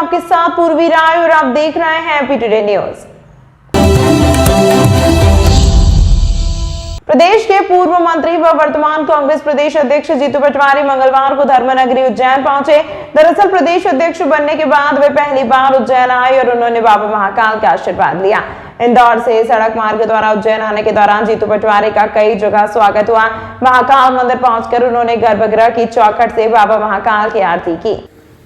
आपके साथ पूर्वी राय और आप देख रहे हैं हैप्पी टुडे न्यूज। प्रदेश के पूर्व मंत्री व वर्तमान कांग्रेस प्रदेश अध्यक्ष जीतू पटवारी मंगलवार को धर्मनगरी उज्जैन पहुंचे। दरअसल प्रदेश अध्यक्ष बनने के बाद वे पहली बार उज्जैन आए और उन्होंने बाबा महाकाल का आशीर्वाद लिया। इंदौर से सड़क मार्ग द्वारा उज्जैन आने के दौरान जीतू पटवारी का कई जगह स्वागत हुआ। महाकाल मंदिर पहुंचकर उन्होंने गर्भगृह की चौखट से बाबा महाकाल की आरती की।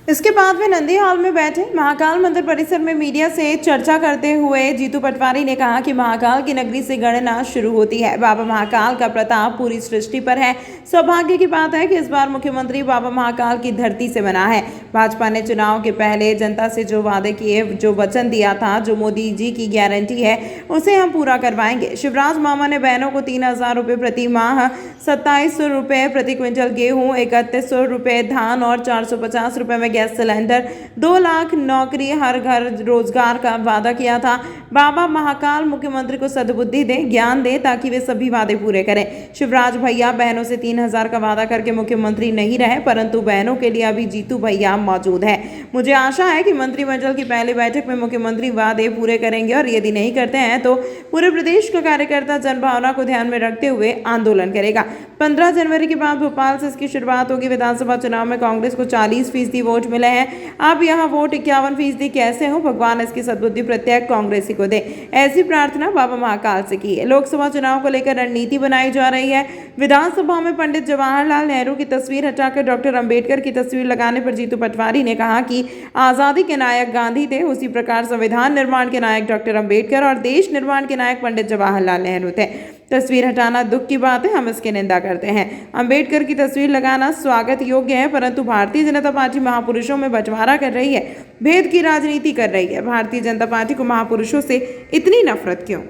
इसके बाद वे नंदी हॉल में बैठे। महाकाल मंदिर परिसर में मीडिया से चर्चा करते हुए जीतू पटवारी ने कहा कि महाकाल की नगरी से गणना शुरू होती है। बाबा महाकाल का प्रताप पूरी सृष्टि पर है। सौभाग्य की बात है कि इस बार मुख्यमंत्री बाबा महाकाल की धरती से बना है। भाजपा ने चुनाव के पहले जनता से जो वादे किए, जो वचन दिया था, जो मोदी जी की गारंटी है, उसे हम पूरा करवाएंगे। शिवराज मामा ने बहनों को 3,000 रुपये प्रति माह, 2700 रुपये प्रति क्विंटल गेहूँ, 3100 रुपये धान और 450 रुपये में गैस सिलेंडर, 2 लाख नौकरी, हर घर रोजगार का वादा किया था। बाबा महाकाल मुख्यमंत्री को सद्बुद्धि दे, ज्ञान दे, ताकि वे सभी वादे पूरे करें। शिवराज भैया बहनों से 3,000 का वादा करके मुख्यमंत्री नहीं रहे, परंतु बहनों के लिए अभी जीतू भैया मौजूद है। मुझे आशा है कि मंत्रिमंडल की पहली बैठक में मुख्यमंत्री वादे पूरे करेंगे और यदि नहीं करते हैं तो पूरे प्रदेश का कार्यकर्ता जनभावना को ध्यान में रखते हुए आंदोलन करेगा। 15 जनवरी के बाद भोपाल से इसकी शुरुआत होगी। विधानसभा चुनाव में कांग्रेस को 40% वोट मिले हैं। अब यहाँ वोट 51% कैसे हो, भगवान इसकी सद्बुद्धि प्रत्येक कांग्रेसी को दे, ऐसी प्रार्थना बाबा महाकाल से की है। लोकसभा चुनाव को लेकर रणनीति बनाई जा रही है। विधानसभा में पंडित जवाहरलाल नेहरू की तस्वीर हटाकर डॉक्टर अंबेडकर की तस्वीर लगाने पर जीतू पटवारी ने कहा कि आजादी के नायक गांधी थे, उसी प्रकार संविधान निर्माण के नायक डॉक्टर अंबेडकर और देश निर्माण के नायक पंडित जवाहरलाल नेहरू थे। तस्वीर हटाना दुख की बात है, हम इसकी निंदा करते हैं। अंबेडकर की तस्वीर लगाना स्वागत योग्य है, परंतु भारतीय जनता पार्टी महापुरुषों में बंटवारा कर रही है, भेद की राजनीति कर रही है। भारतीय जनता पार्टी को महापुरुषों से इतनी नफरत क्यों?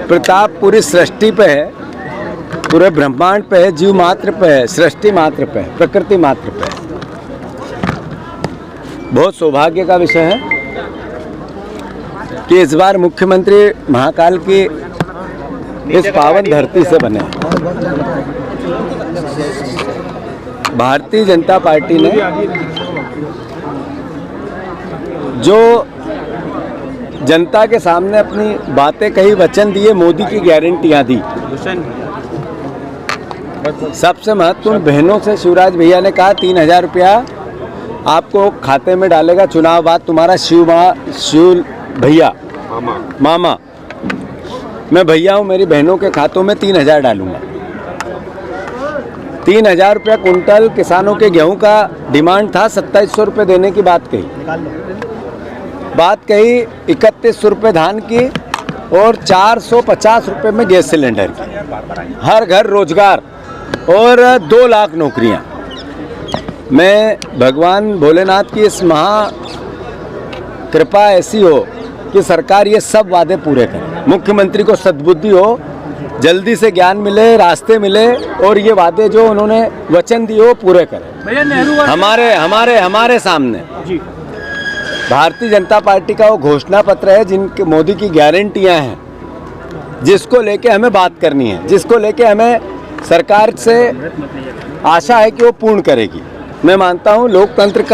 प्रताप पूरी सृष्टि पे है, पूरे ब्रह्मांड पे है, जीव मात्र पे है, सृष्टि मात्र पे है, प्रकृति मात्र पे है। बहुत सौभाग्य का विषय है कि इस बार मुख्यमंत्री महाकाल की इस पावन धरती से बने। भारतीय जनता पार्टी ने जो जनता के सामने अपनी बातें कही, वचन दिए, मोदी की गारंटियां दी। सबसे महत्वपूर्ण, बहनों से शिवराज भैया ने कहा 3,000 रुपया आपको खाते में डालेगा चुनाव बाद तुम्हारा शिव भैया मामा। मैं भैया हूँ, मेरी बहनों के खातों में 3,000 डालूंगा। 3,000 रुपया कुंटल किसानों के गेहूं का डिमांड था, 2700 रुपये देने की बात कही। 3100 रुपये धान की और 450 रुपये में गैस सिलेंडर की, हर घर रोजगार और 2 लाख नौकरियां। मैं भगवान भोलेनाथ की इस महा कृपा ऐसी हो कि सरकार ये सब वादे पूरे करे, मुख्यमंत्री को सद्बुद्धि हो, जल्दी से ज्ञान मिले, रास्ते मिले और ये वादे जो उन्होंने वचन दिए वो पूरे करें। हमारे सामने भारतीय जनता पार्टी का वो घोषणा पत्र है जिनके मोदी की गारंटियां हैं, जिसको लेके हमें बात करनी है, जिसको लेके हमें सरकार से आशा है कि वो पूर्ण करेगी। मैं मानता हूँ लोकतंत्र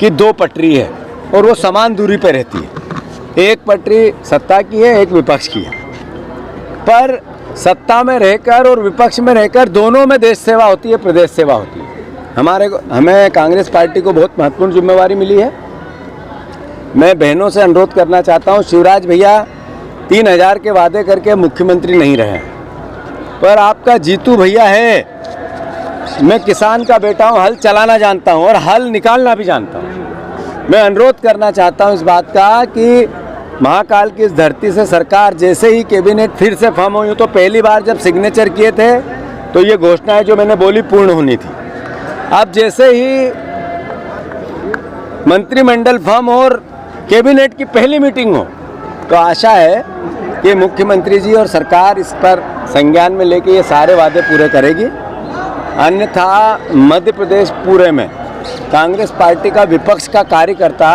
की 2 पटरी है और वो समान दूरी पर रहती है। एक पटरी सत्ता की है, एक विपक्ष की है, पर सत्ता में रहकर और विपक्ष में रहकर दोनों में देश सेवा होती है, प्रदेश सेवा होती है। हमें कांग्रेस पार्टी को बहुत महत्वपूर्ण जिम्मेवारी मिली है। मैं बहनों से अनुरोध करना चाहता हूँ, शिवराज भैया 3,000 के वादे करके मुख्यमंत्री नहीं रहे, पर आपका जीतू भैया है। मैं किसान का बेटा हूँ, हल चलाना जानता हूँ और हल निकालना भी जानता हूँ। मैं अनुरोध करना चाहता हूँ इस बात का कि महाकाल की इस धरती से सरकार जैसे ही कैबिनेट फिर से फॉर्म हुई, तो पहली बार जब सिग्नेचर किए थे तो ये घोषणाएं जो मैंने बोली पूर्ण होनी थी। अब जैसे ही मंत्रिमंडल फॉर्म और कैबिनेट की पहली मीटिंग हो, तो आशा है कि मुख्यमंत्री जी और सरकार इस पर संज्ञान में लेके ये सारे वादे पूरे करेगी। अन्यथा मध्य प्रदेश पूरे में कांग्रेस पार्टी का विपक्ष का कार्यकर्ता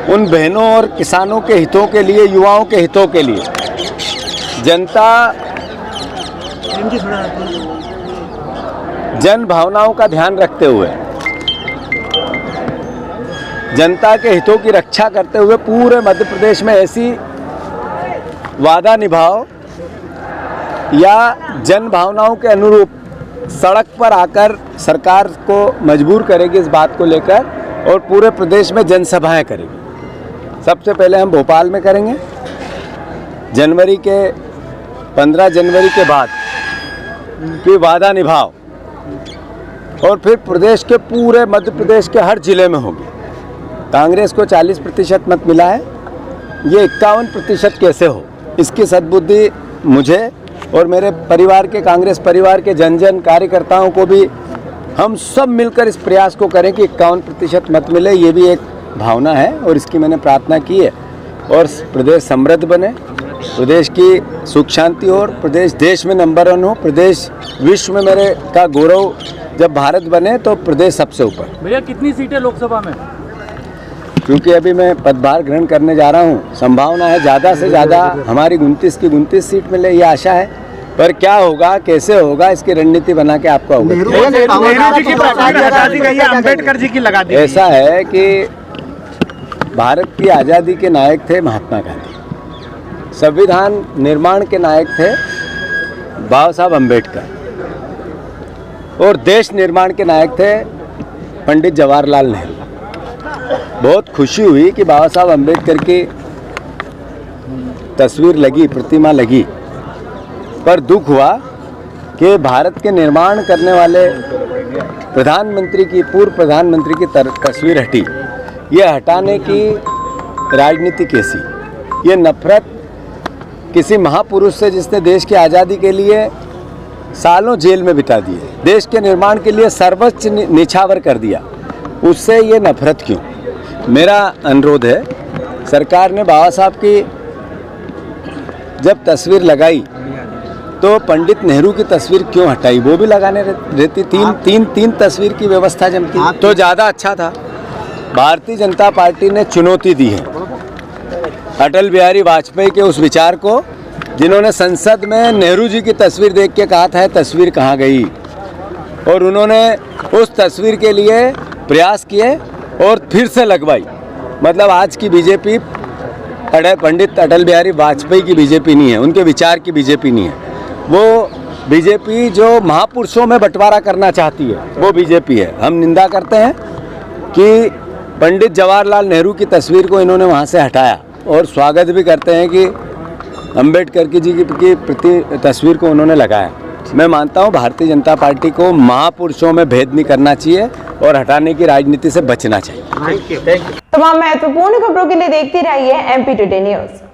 उन बहनों और किसानों के हितों के लिए, युवाओं के हितों के लिए, जनता जन भावनाओं का ध्यान रखते हुए जनता के हितों की रक्षा करते हुए पूरे मध्य प्रदेश में ऐसी वादा निभाओ या जन भावनाओं के अनुरूप सड़क पर आकर सरकार को मजबूर करेगी इस बात को लेकर, और पूरे प्रदेश में जनसभाएं करेगी। सबसे पहले हम भोपाल में करेंगे, 15 जनवरी के बाद की वादा निभाओ, और फिर प्रदेश के पूरे मध्य प्रदेश के हर जिले में होगी। कांग्रेस को 40% मत मिला है, ये 51% कैसे हो, इसकी सद्बुद्धि मुझे और मेरे परिवार के, कांग्रेस परिवार के जन जन कार्यकर्ताओं को भी, हम सब मिलकर इस प्रयास को करें कि 51% मत मिले। ये भी एक भावना है और इसकी मैंने प्रार्थना की है, और प्रदेश समृद्ध बने, प्रदेश की सुख शांति हो, प्रदेश देश में नंबर 1 हो, प्रदेश विश्व में मेरे का गौरव, जब भारत बने तो प्रदेश सबसे ऊपर। भैया कितनी सीटें लोकसभा में? क्योंकि अभी मैं पदभार ग्रहण करने जा रहा हूँ, संभावना है ज़्यादा से ज़्यादा हमारी 29 की 29 सीट मिले, ये आशा है। पर क्या होगा, कैसे होगा, इसकी रणनीति बना के आपको होगा। नेहरू जी की आज़ादी का या अम्बेडकर जी की लगा दी। ऐसा है कि भारत की आज़ादी के नायक थे महात्मा गांधी, संविधान निर्माण के नायक थे बाबा साहब अम्बेडकर, और देश निर्माण के नायक थे पंडित जवाहरलाल नेहरू। बहुत खुशी हुई कि बाबा साहब अम्बेडकर की तस्वीर लगी, प्रतिमा लगी, पर दुख हुआ कि भारत के निर्माण करने वाले प्रधानमंत्री की, पूर्व प्रधानमंत्री की तस्वीर हटी। ये हटाने की राजनीति कैसी, ये नफरत किसी महापुरुष से जिसने देश की आज़ादी के लिए सालों जेल में बिता दिए, देश के निर्माण के लिए सर्वोच्च निछावर कर दिया, उससे ये नफरत क्यों? मेरा अनुरोध है, सरकार ने बाबा साहब की जब तस्वीर लगाई तो पंडित नेहरू की तस्वीर क्यों हटाई? वो भी लगाने रहती, तीन तस्वीर की व्यवस्था जमती तो ज़्यादा अच्छा था। भारतीय जनता पार्टी ने चुनौती दी है अटल बिहारी वाजपेयी के उस विचार को, जिन्होंने संसद में नेहरू जी की तस्वीर देख के कहा था तस्वीर कहाँ गई, और उन्होंने उस तस्वीर के लिए प्रयास किए और फिर से लगवाई। मतलब आज की बीजेपी पंडित अटल बिहारी वाजपेयी की बीजेपी नहीं है, उनके विचार की बीजेपी नहीं है। वो बीजेपी जो महापुरुषों में बंटवारा करना चाहती है वो बीजेपी है। हम निंदा करते हैं कि पंडित जवाहरलाल नेहरू की तस्वीर को इन्होंने वहाँ से हटाया, और स्वागत भी करते हैं कि अम्बेडकर जी की तस्वीर को उन्होंने लगाया। मैं मानता हूँ भारतीय जनता पार्टी को महापुरुषों में भेद नहीं करना चाहिए और हटाने की राजनीति से बचना चाहिए। तमाम महत्वपूर्ण खबरों के लिए देखते रहिए MP टुडे न्यूज़।